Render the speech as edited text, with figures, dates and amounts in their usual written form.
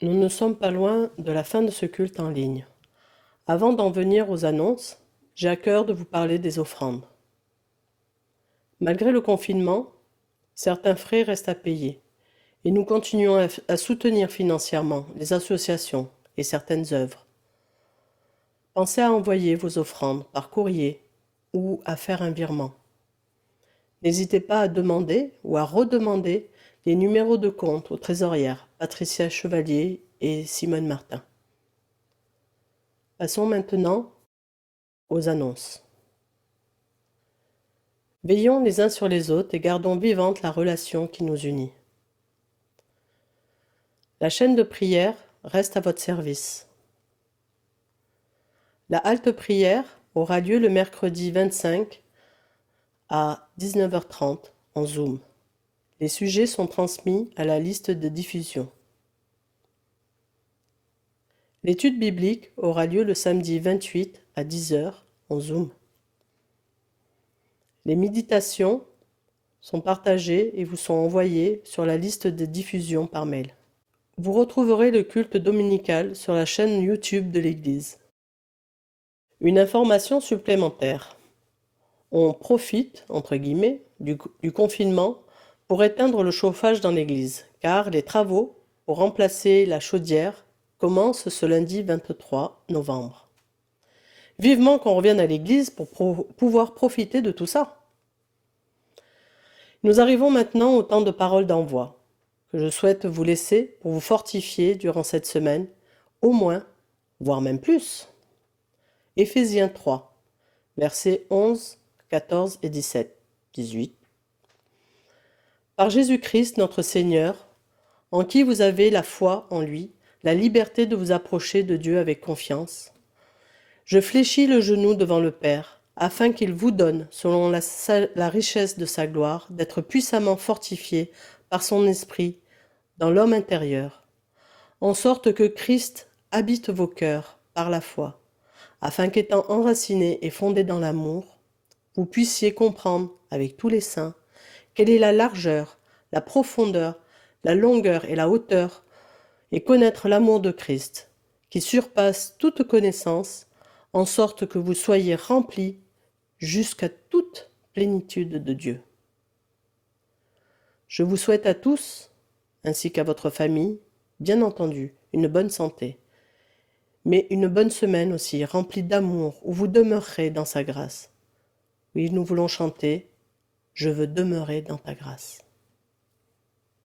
Nous ne sommes pas loin de la fin de ce culte en ligne. Avant d'en venir aux annonces, j'ai à cœur de vous parler des offrandes. Malgré le confinement, certains frais restent à payer et nous continuons à soutenir financièrement les associations et certaines œuvres. Pensez à envoyer vos offrandes par courrier ou à faire un virement. N'hésitez pas à demander ou à redemander les numéros de compte aux trésorières Patricia Chevalier et Simone Martin. Passons maintenant aux annonces. Veillons les uns sur les autres et gardons vivante la relation qui nous unit. La chaîne de prière reste à votre service. La halte prière aura lieu le mercredi 25 à 19h30 en Zoom. Les sujets sont transmis à la liste de diffusion. L'étude biblique aura lieu le samedi 28 à 10h en Zoom. Les méditations sont partagées et vous sont envoyées sur la liste de diffusion par mail. Vous retrouverez le culte dominical sur la chaîne YouTube de l'Église. Une information supplémentaire. On profite, entre guillemets, du confinement pour éteindre le chauffage dans l'église, car les travaux pour remplacer la chaudière commencent ce lundi 23 novembre. Vivement qu'on revienne à l'église pour pouvoir profiter de tout ça. Nous arrivons maintenant au temps de parole d'envoi, que je souhaite vous laisser pour vous fortifier durant cette semaine, au moins, voire même plus. Éphésiens 3, versets 11, 14 et 17, 18. Par Jésus-Christ notre Seigneur, en qui vous avez la foi en lui, la liberté de vous approcher de Dieu avec confiance, je fléchis le genou devant le Père, afin qu'il vous donne, selon la richesse de sa gloire, d'être puissamment fortifié par son esprit dans l'homme intérieur, en sorte que Christ habite vos cœurs par la foi, afin qu'étant enracinés et fondés dans l'amour, vous puissiez comprendre avec tous les saints quelle est la largeur, la profondeur, la longueur et la hauteur, et connaître l'amour de Christ, qui surpasse toute connaissance, en sorte que vous soyez remplis jusqu'à toute plénitude de Dieu. Je vous souhaite à tous, ainsi qu'à votre famille, bien entendu, une bonne santé, mais une bonne semaine aussi, remplie d'amour, où vous demeurerez dans sa grâce. Oui, nous voulons chanter « Je veux demeurer dans ta grâce ».